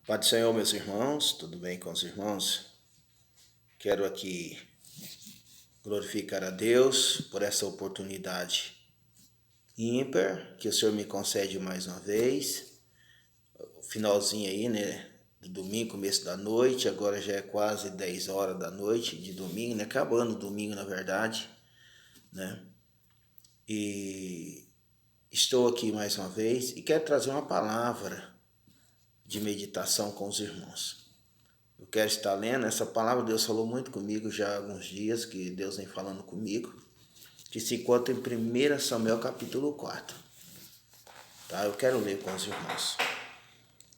Pai do Senhor, meus irmãos, tudo bem com os irmãos? Quero aqui glorificar a Deus por essa oportunidade ímpar que o Senhor me concede mais uma vez. Finalzinho aí, né? Do domingo, começo da noite, agora já é quase 10 horas da noite de domingo, né? Acabando o domingo, na verdade, né? E estou aqui mais uma vez e quero trazer uma palavra de meditação com os irmãos. Eu quero estar lendo essa palavra. Deus falou muito comigo já há alguns dias, que Deus vem falando comigo, que se encontra em 1 Samuel capítulo 4. Tá? Eu quero ler com os irmãos.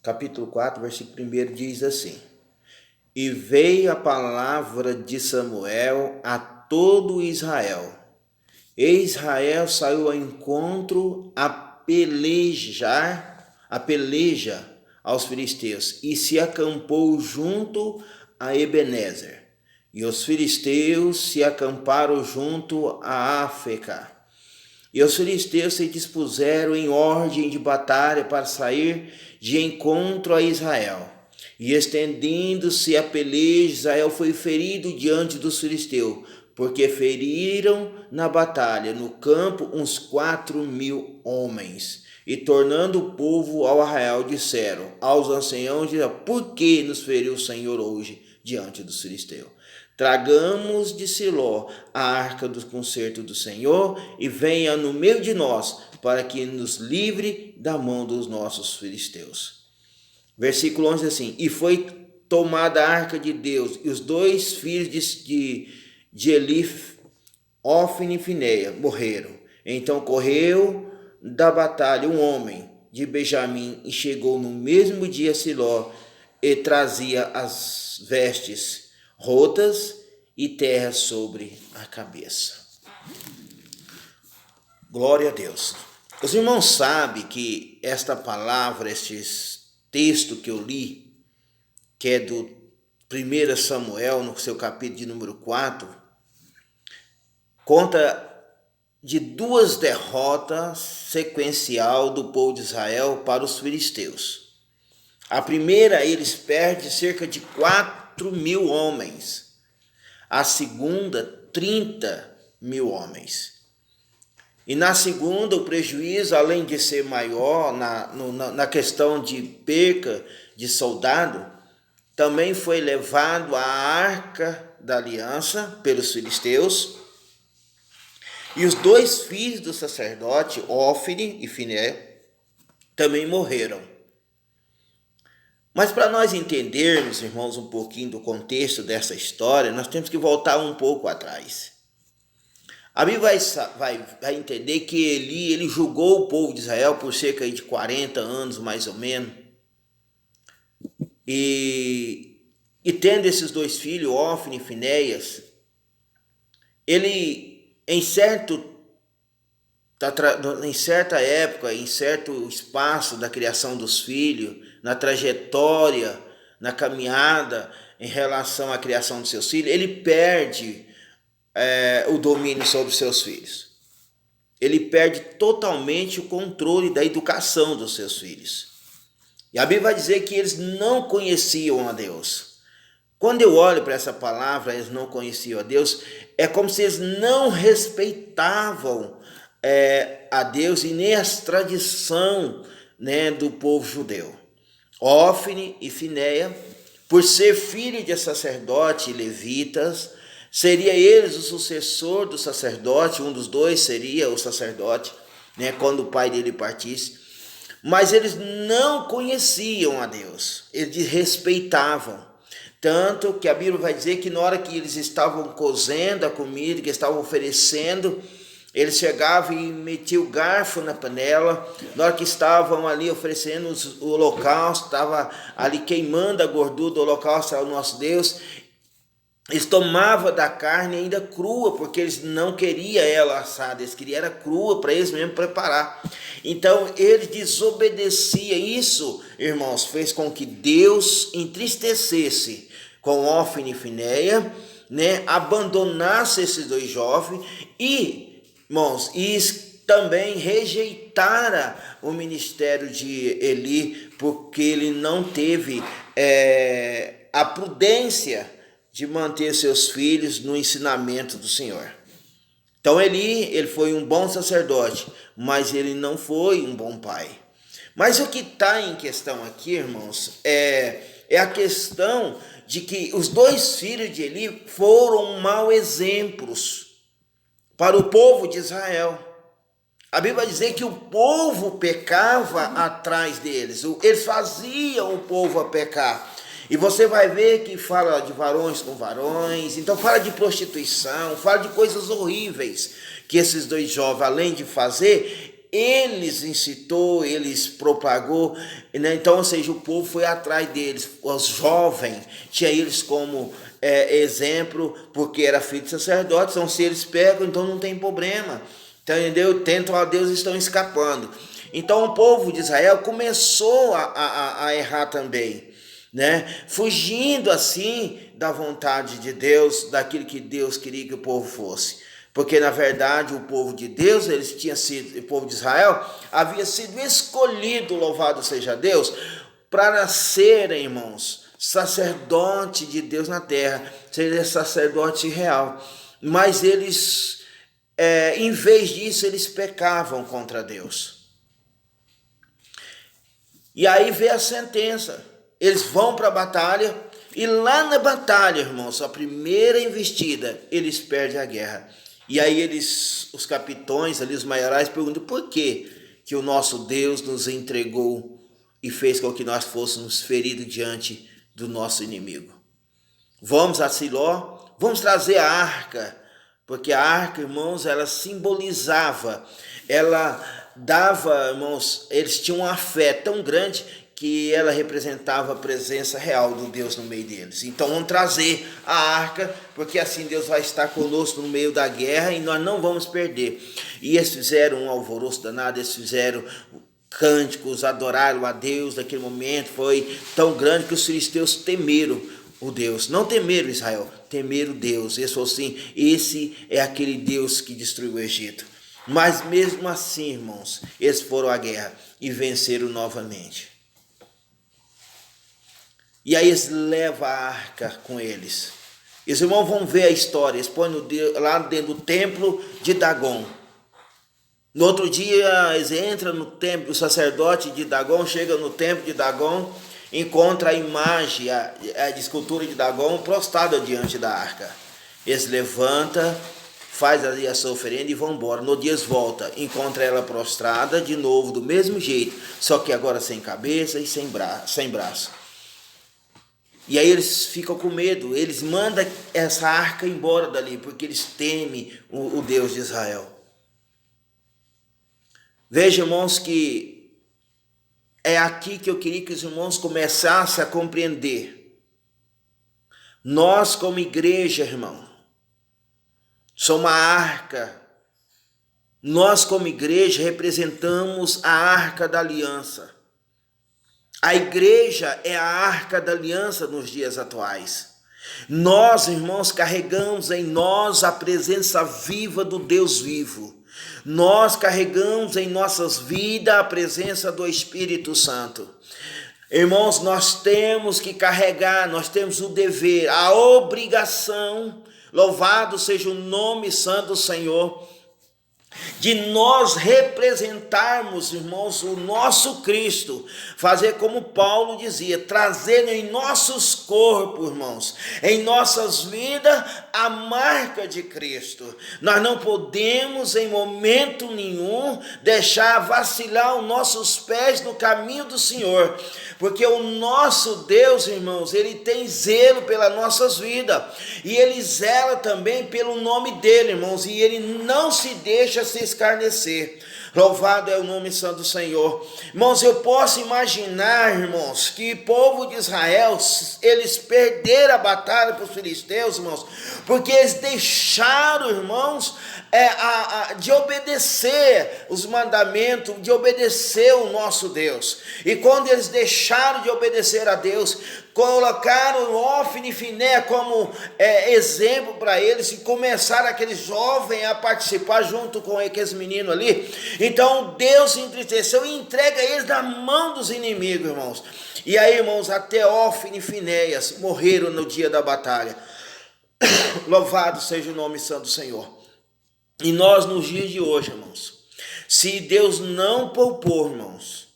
Capítulo 4, versículo 1 diz assim: E veio a palavra de Samuel a todo Israel. E Israel saiu ao encontro a peleja aos filisteus, e se acampou junto a Ebenezer. E os filisteus se acamparam junto a Afeca. E os filisteus se dispuseram em ordem de batalha para sair de encontro a Israel. E estendendo-se a peleja, Israel foi ferido diante dos filisteus, porque feriram na batalha, no campo, uns 4.000 homens. E tornando o povo ao arraial, disseram aos anciãos: Por que nos feriu o Senhor hoje diante dos filisteus? Tragamos de Siló a arca do concerto do Senhor e venha no meio de nós, para que nos livre da mão dos nossos filisteus. Versículo 11 assim: E foi tomada a arca de Deus, e os dois filhos de Eli, Ofni e Fineia, morreram. Então correu da batalha um homem de Benjamim e chegou no mesmo dia a Siló e trazia as vestes rotas e terra sobre a cabeça. Glória a Deus. Os irmãos sabem que esta palavra, este texto que eu li, que é do 1 Samuel, no seu capítulo de número 4, conta de duas derrotas sequencial do povo de Israel para os filisteus. A primeira, eles perdem cerca de 4.000 homens. A segunda, 30.000 homens. E na segunda, o prejuízo, além de ser maior na questão de perca de soldado, também foi levado a arca da aliança pelos filisteus. E os dois filhos do sacerdote, Ofni e Finé, também morreram. Mas para nós entendermos, irmãos, um pouquinho do contexto dessa história, nós temos que voltar um pouco atrás. A Bíblia vai entender que ele julgou o povo de Israel por cerca de 40 anos, mais ou menos. E tendo esses dois filhos, Ofni e Finéias, ele, em certa época, em certo espaço da criação dos filhos, na trajetória, na caminhada em relação à criação dos seus filhos, ele perde o domínio sobre os seus filhos. Ele perde totalmente o controle da educação dos seus filhos. E a Bíblia vai dizer que eles não conheciam a Deus. Quando eu olho para essa palavra, eles não conheciam a Deus, é como se eles não respeitavam a Deus e nem as tradição, né, do povo judeu. Ofni e Finéia, por ser filho de sacerdote e levitas, seria eles o sucessor do sacerdote, um dos dois seria o sacerdote, né, quando o pai dele partisse. Mas eles não conheciam a Deus, eles respeitavam. Tanto que a Bíblia vai dizer que na hora que eles estavam cozendo a comida, que estavam oferecendo, eles chegavam e metiam o garfo na panela. Na hora que estavam ali oferecendo o holocausto, estava ali queimando a gordura do holocausto ao nosso Deus, eles tomavam da carne ainda crua, porque eles não queriam ela assada, eles queriam ela crua para eles mesmo preparar. Então eles desobedeciam. Isso, irmãos, fez com que Deus entristecesse com Ofni e Finéia, né? Abandonasse esses dois jovens e, irmãos, também rejeitara o ministério de Eli, porque ele não teve a prudência de manter seus filhos no ensinamento do Senhor. Então ele foi um bom sacerdote, mas ele não foi um bom pai. Mas o que está em questão aqui, irmãos, é a questão de que os dois filhos de Eli foram maus exemplos para o povo de Israel. A Bíblia vai dizer que o povo pecava atrás deles, eles faziam o povo a pecar. E você vai ver que fala de varões com varões, então fala de prostituição, fala de coisas horríveis que esses dois jovens, além de fazer, eles incitou, eles propagou, né? Então, ou seja, o povo foi atrás deles, os jovens, tinha eles como exemplo, porque era filho de sacerdote, então se eles pecam, então não tem problema, entendeu? Tentam a Deus e estão escapando. Então o povo de Israel começou a errar também, né? Fugindo assim da vontade de Deus, daquilo que Deus queria que o povo fosse. Porque na verdade o povo de Deus, o povo de Israel havia sido escolhido, louvado seja Deus, para nascerem, irmãos, sacerdote de Deus na terra, ser sacerdote real. Mas eles, em vez disso, eles pecavam contra Deus. E aí veio a sentença. Eles vão para a batalha, e lá na batalha, irmãos, a primeira investida, eles perdem a guerra. E aí os capitões ali, os maiorais, perguntam por que o nosso Deus nos entregou e fez com que nós fôssemos feridos diante do nosso inimigo. Vamos a Siló, vamos trazer a arca, porque a arca, irmãos, ela simbolizava, ela dava, irmãos, eles tinham uma fé tão grande que ela representava a presença real do Deus no meio deles. Então vamos trazer a arca, porque assim Deus vai estar conosco no meio da guerra e nós não vamos perder. E eles fizeram um alvoroço danado, eles fizeram cânticos, adoraram a Deus. Naquele momento foi tão grande que os filisteus temeram o Deus. Não temeram Israel, temeram Deus. Eles falaram assim, esse é aquele Deus que destruiu o Egito. Mas mesmo assim, irmãos, eles foram à guerra e venceram novamente. E aí eles levam a arca com eles. Os irmãos vão ver a história. Eles põem lá dentro do templo de Dagon. No outro dia eles entram no templo, o sacerdote de Dagon chega no templo de Dagon, encontra a imagem, a escultura de Dagon prostrada diante da arca. Eles levantam, faz ali a sua oferenda e vão embora. No dia eles voltam, encontra ela prostrada de novo, do mesmo jeito, só que agora sem cabeça e sem braço. E aí eles ficam com medo, eles mandam essa arca embora dali, porque eles temem o Deus de Israel. Veja, irmãos, que é aqui que eu queria que os irmãos começassem a compreender. Nós, como igreja, irmão, somos uma arca. Nós, como igreja, representamos a arca da aliança. A igreja é a arca da aliança nos dias atuais. Nós, irmãos, carregamos em nós a presença viva do Deus vivo. Nós carregamos em nossas vidas a presença do Espírito Santo. Irmãos, nós temos que carregar, nós temos o dever, a obrigação, louvado seja o nome santo do Senhor, de nós representarmos, irmãos, o nosso Cristo, fazer como Paulo dizia, trazer em nossos corpos, irmãos, em nossas vidas, a marca de Cristo. Nós não podemos em momento nenhum deixar vacilar os nossos pés no caminho do Senhor, porque o nosso Deus, irmãos, ele tem zelo pelas nossas vidas, e ele zela também pelo nome dele, irmãos, e ele não se deixa se escarnecer. Louvado é o nome santo do Senhor. Irmãos, eu posso imaginar, irmãos, que o povo de Israel, eles perderam a batalha para os filisteus, irmãos, porque eles deixaram, irmãos, de obedecer os mandamentos, de obedecer o nosso Deus. E quando eles deixaram de obedecer a Deus, colocaram Ofni e Finéias como exemplo para eles, e começaram aqueles jovens a participar junto com aqueles meninos ali. Então Deus se entristeceu e entrega eles na mão dos inimigos, irmãos. E aí, irmãos, até Ofni e Finéias morreram no dia da batalha. Louvado seja o nome santo do Senhor. E nós, nos dias de hoje, irmãos, se Deus não poupou, irmãos,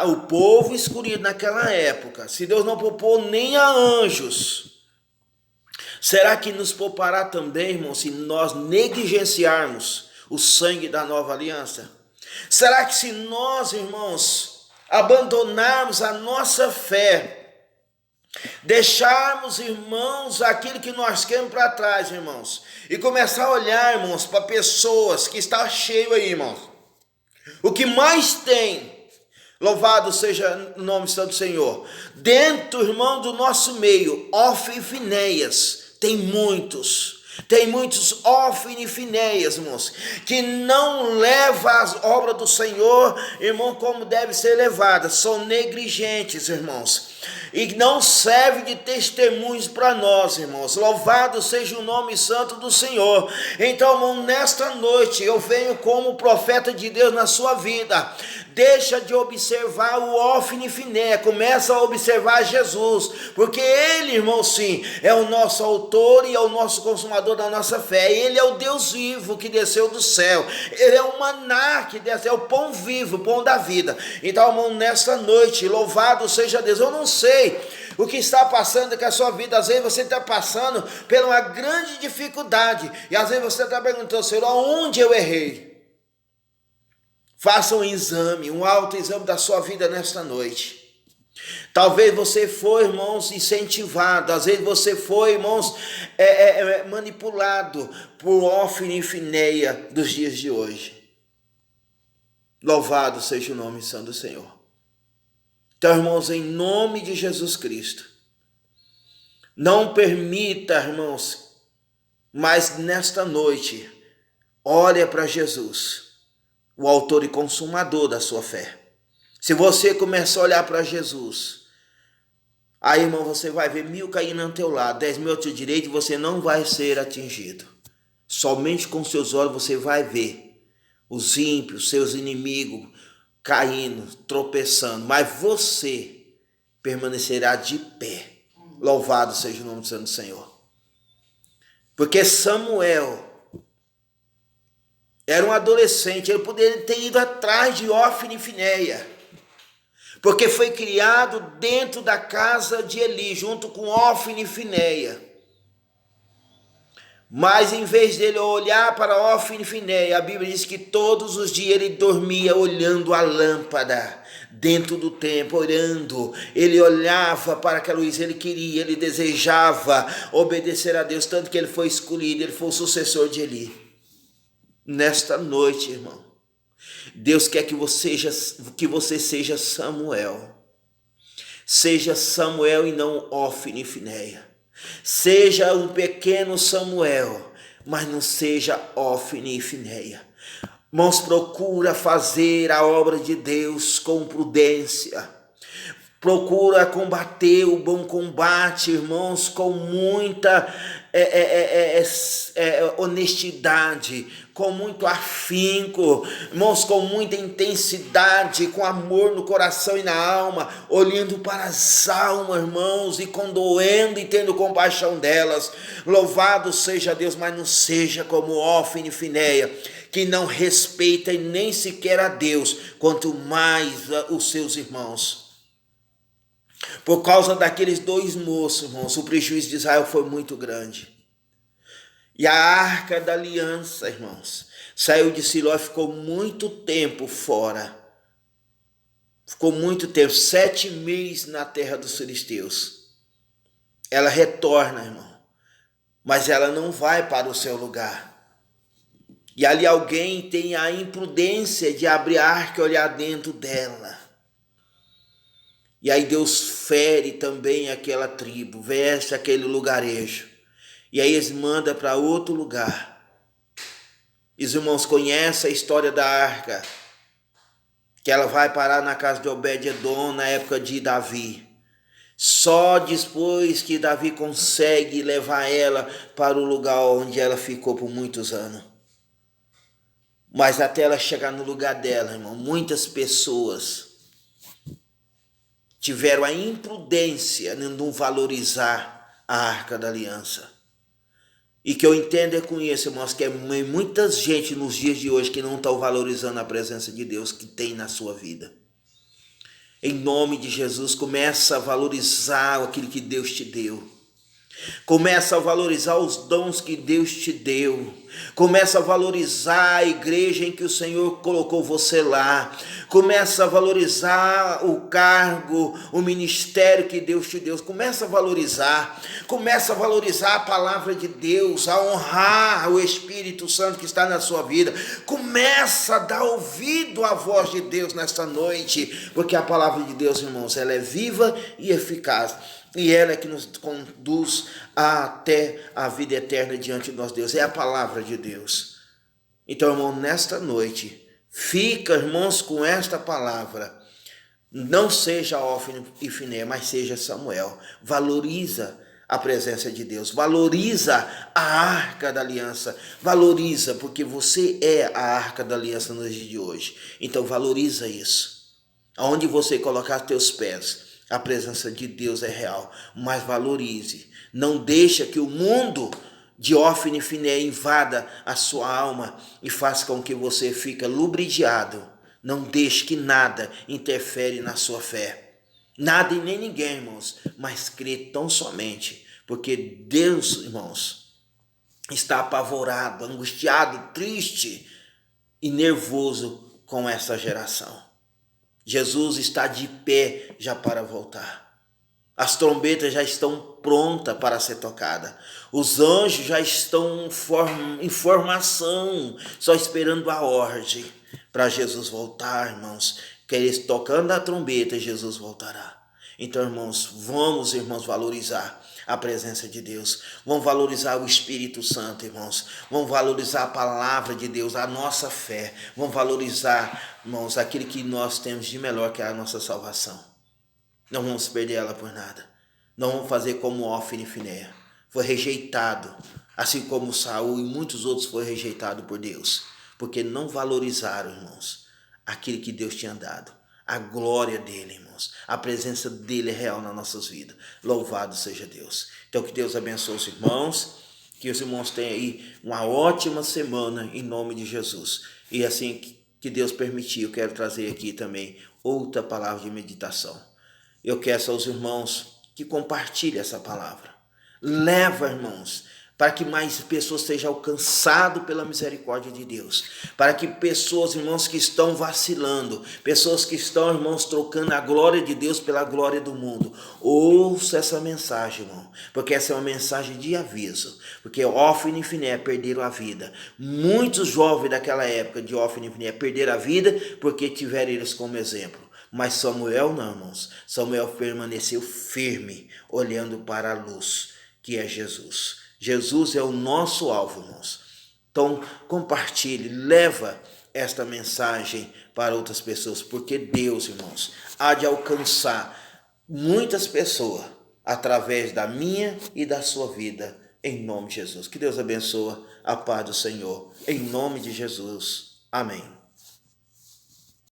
o povo escolhido naquela época, se Deus não poupou nem a anjos, será que nos poupará também, irmãos, se nós negligenciarmos o sangue da nova aliança? Será que se nós, irmãos, abandonarmos a nossa fé, deixarmos, irmãos, aquilo que nós queremos para trás, irmãos, e começar a olhar, irmãos, para pessoas que estão cheio aí, irmãos, o que mais tem, louvado seja o nome santo do Senhor, dentro, irmão, do nosso meio, Ofni e Finéias, tem muitos Ofni e Finéias, irmãos, que não levam as obras do Senhor, irmão, como deve ser levada, são negligentes, irmãos, e não serve de testemunhos para nós, irmãos. Louvado seja o nome santo do Senhor. Então, irmão, nesta noite eu venho como profeta de Deus na sua vida. Deixa de observar o Ofni e Finéias, começa a observar Jesus, porque Ele, irmão, sim, é o nosso autor e é o nosso consumador da nossa fé. Ele é o Deus vivo que desceu do céu, Ele é o maná que desceu, é o pão vivo, o pão da vida. Então, irmão, nesta noite, louvado seja Deus. Eu não sei o que está passando com a sua vida. Às vezes você está passando por uma grande dificuldade, e às vezes você está perguntando: Senhor, onde eu errei? Faça um exame, um autoexame da sua vida nesta noite. Talvez você foi, irmãos, incentivado, às vezes você foi, irmãos, manipulado por Ofni e Finéias dos dias de hoje. Louvado seja o nome santo do Senhor. Então, irmãos, em nome de Jesus Cristo, não permita, irmãos, mas nesta noite, olha para Jesus, o autor e consumador da sua fé. Se você começar a olhar para Jesus, aí, irmão, você vai ver 1000 caindo ao teu lado, 10.000 ao teu direito, e você não vai ser atingido. Somente com seus olhos você vai ver os ímpios, seus inimigos, caindo, tropeçando, mas você permanecerá de pé. Louvado seja o nome do Santo do Senhor. Porque Samuel era um adolescente, ele poderia ter ido atrás de Ofni e Finéias, porque foi criado dentro da casa de Eli, junto com Ofni e Finéias. Mas em vez dele olhar para Ofni e Finéias, a Bíblia diz que todos os dias ele dormia olhando a lâmpada dentro do templo, orando. Ele olhava para aquela luz, ele queria, ele desejava obedecer a Deus, tanto que ele foi escolhido, ele foi o sucessor de Eli. Nesta noite, irmão, Deus quer que você seja Samuel. Seja Samuel e não Ofni e Finéias. Seja um pequeno Samuel, mas não seja Ofni e Finéias. Irmãos, procura fazer a obra de Deus com prudência. Procura combater o bom combate, irmãos, com muita honestidade, com muito afinco, irmãos, com muita intensidade, com amor no coração e na alma, olhando para as almas, irmãos, e condoendo e tendo compaixão delas. Louvado seja Deus, mas não seja como Ofni e Finéias, que não respeita e nem sequer a Deus, quanto mais os seus irmãos. Por causa daqueles 2 moços, irmãos, o prejuízo de Israel foi muito grande. E a arca da aliança, irmãos, saiu de Siló e ficou muito tempo fora. Ficou muito tempo, 7 meses na terra dos filisteus. Ela retorna, irmão, mas ela não vai para o seu lugar. E ali alguém tem a imprudência de abrir a arca e olhar dentro dela. E aí Deus fere também aquela tribo, veste aquele lugarejo. E aí eles mandam para outro lugar. E os irmãos conhecem a história da arca, que ela vai parar na casa de Obed-edom na época de Davi. Só depois que Davi consegue levar ela para o lugar onde ela ficou por muitos anos. Mas até ela chegar no lugar dela, irmão, muitas pessoas tiveram a imprudência de não valorizar a Arca da Aliança. E que eu entendo é com isso, irmãos, que é muita gente nos dias de hoje que não estão valorizando a presença de Deus que tem na sua vida. Em nome de Jesus, começa a valorizar aquilo que Deus te deu. Começa a valorizar os dons que Deus te deu. Começa a valorizar a igreja em que o Senhor colocou você lá. Começa a valorizar o cargo, o ministério que Deus te deu. Começa a valorizar. Começa a valorizar a palavra de Deus, a honrar o Espírito Santo que está na sua vida. Começa a dar ouvido à voz de Deus nesta noite, porque a palavra de Deus, irmãos, ela é viva e eficaz. E ela é que nos conduz até a vida eterna diante de nós, Deus. É a palavra de Deus. Então, irmão, nesta noite, fica, irmãos, com esta palavra. Não seja Ofni e Finéias, mas seja Samuel. Valoriza a presença de Deus. Valoriza a Arca da Aliança. Valoriza, porque você é a Arca da Aliança nos dias de hoje. Então, valoriza isso. Aonde você colocar teus pés, a presença de Deus é real, mas valorize. Não deixa que o mundo de Ofni e Finéias invada a sua alma e faça com que você fique lubridiado. Não deixe que nada interfere na sua fé. Nada e nem ninguém, irmãos, mas crê tão somente, porque Deus, irmãos, está apavorado, angustiado, triste e nervoso com essa geração. Jesus está de pé já para voltar. As trombetas já estão prontas para ser tocadas. Os anjos já estão em formação, só esperando a ordem para Jesus voltar, irmãos. Que eles tocando a trombeta, Jesus voltará. Então, irmãos, vamos valorizar a presença de Deus. Vamos valorizar o Espírito Santo, irmãos. Vamos valorizar a palavra de Deus, a nossa fé. Vamos valorizar, irmãos, aquilo que nós temos de melhor, que é a nossa salvação. Não vamos perder ela por nada. Não vamos fazer como Ofni e Finéias. Foi rejeitado, assim como Saul e muitos outros foram rejeitados por Deus. Porque não valorizaram, irmãos, aquilo que Deus tinha dado. A glória dele, irmãos. A presença dele é real nas nossas vidas. Louvado seja Deus. Então que Deus abençoe os irmãos. Que os irmãos tenham aí uma ótima semana em nome de Jesus. E assim que Deus permitir, eu quero trazer aqui também outra palavra de meditação. Eu quero aos irmãos que compartilhem essa palavra. Leva, irmãos, para que mais pessoas sejam alcançadas pela misericórdia de Deus. Para que pessoas, irmãos, que estão vacilando, pessoas que estão, irmãos, trocando a glória de Deus pela glória do mundo, ouça essa mensagem, irmão, porque essa é uma mensagem de aviso. Porque Ofni e Finéias perderam a vida. Muitos jovens daquela época de Ofni e Finéias perderam a vida porque tiveram eles como exemplo. Mas Samuel não, irmãos. Samuel permaneceu firme, olhando para a luz, que é Jesus. Jesus é o nosso alvo, irmãos. Então, compartilhe, leva esta mensagem para outras pessoas, porque Deus, irmãos, há de alcançar muitas pessoas através da minha e da sua vida, em nome de Jesus. Que Deus abençoe a paz do Senhor, em nome de Jesus. Amém.